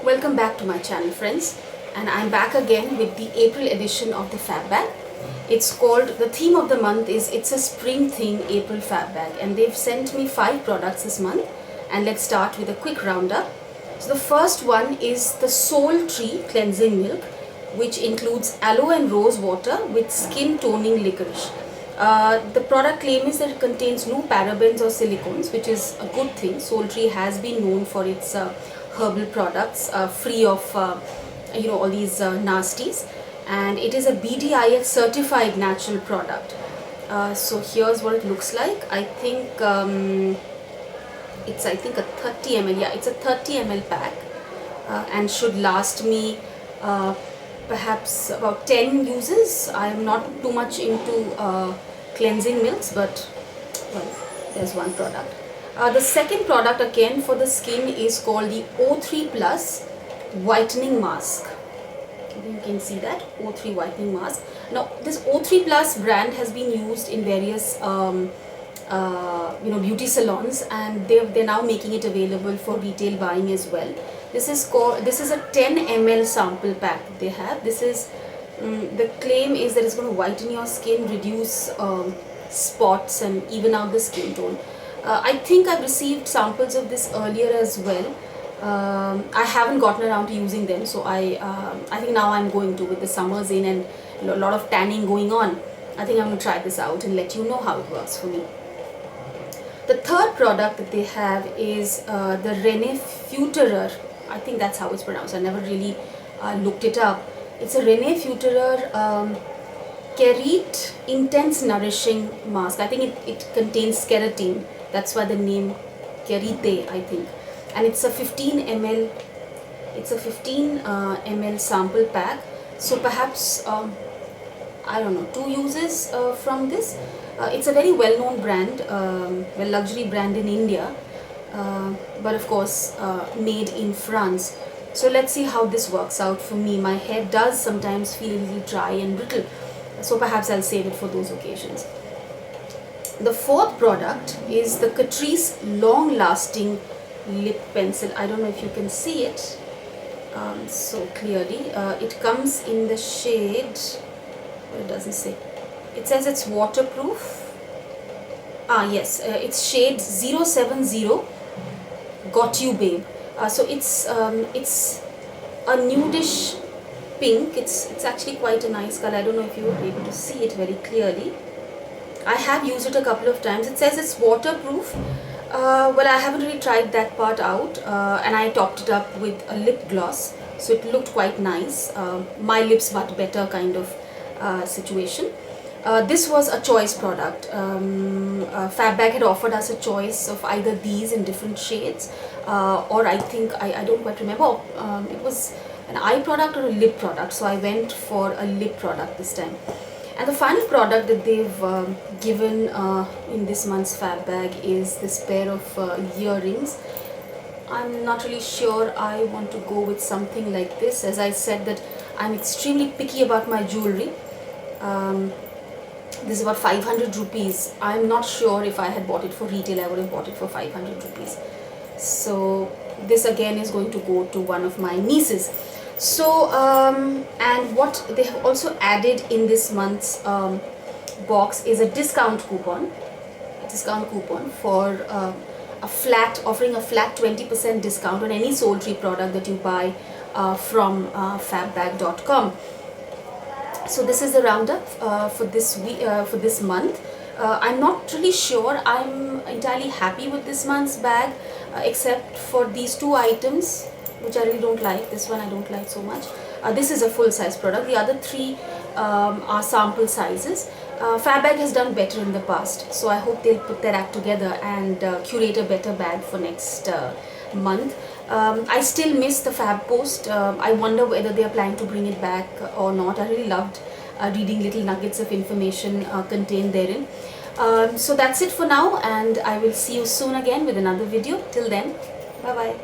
Welcome back to my channel, friends, and I'm back again with the April edition of the Fab Bag. It's called, the theme of the month is It's a Spring Theme April Fab Bag, and they've sent me 5 products this month, and let's start with a quick roundup. So the first one is the Soul Tree Cleansing Milk, which includes aloe and rose water with skin toning licorice. The product claim is that it contains no parabens or silicones, which is a good thing. Soul Tree has been known for its herbal products free of all these nasties, and it is a BDIX certified natural product. So here's what it looks like. I think it's a 30 ml. Yeah, it's a 30 ml pack and should last me perhaps about 10 uses. I am not too much into cleansing milks, but well, there's one product. The second product again for the skin is called the O3 Plus Whitening Mask. You can see that O3 Whitening Mask. Now this O3 Plus brand has been used in various beauty salons, and they're now making it available for retail buying as well. This is a 10 ml sample pack that they have. This is the claim is that it's going to whiten your skin, reduce spots, and even out the skin tone. I think I've received samples of this earlier as well. I haven't gotten around to using them, so I think now I'm going to, with the summers in and a lot of tanning going on. I think I'm going to try this out and let you know how it works for me. The third product that they have is the Rene Futurer. I think that's how it's pronounced. I never really looked it up. It's a Rene Futurer Kerate Intense Nourishing Mask. I think it contains keratin. That's why the name Kerate, I think. And it's a 15 ml. It's a 15 ml sample pack. So perhaps I don't know, 2 uses from this. It's a very well-known brand, luxury brand in India, but of course made in France. So let's see how this works out for me. My hair does sometimes feel a little dry and brittle, so perhaps I'll save it for those occasions. The fourth product is the Catrice Long Lasting Lip Pencil. I don't know if you can see it so clearly. It comes in the shade, it doesn't say. It says it's waterproof. Yes, it's shade 070 Got You Babe. So it's a nudish pink. It's actually quite a nice color. I don't know if you were able to see it very clearly. I have used it a couple of times. It says it's waterproof. Well, I haven't really tried that part out, and I topped it up with a lip gloss, so it looked quite nice. My lips but better kind of situation. This was a choice product. Fab Bag had offered us a choice of either these in different shades, or I think, I don't quite remember, it was an eye product or a lip product, so I went for a lip product this time. And the final product that they've given in this month's Fab Bag is this pair of earrings. I'm not really sure I want to go with something like this. As I said, that I'm extremely picky about my jewelry. This is about 500 rupees. I'm not sure if I had bought it for retail, I would have bought it for 500 rupees. So this again is going to go to one of my nieces. So and what they have also added in this month's box is a discount coupon. For offering a flat 20% discount on any Soul Tree product that you buy from fabbag.com. So this is the roundup for this week, for this month. I'm not really sure I'm entirely happy with this month's bag, except for these 2 items, which I really don't like. This one I don't like so much. This is a full-size product. The other 3 are sample sizes. Fab Bag has done better in the past, so I hope they'll put their act together and curate a better bag for next month. I still miss the Fab Post. I wonder whether they are planning to bring it back or not. I really loved reading little nuggets of information contained therein. So that's it for now, and I will see you soon again with another video. Till then, bye bye.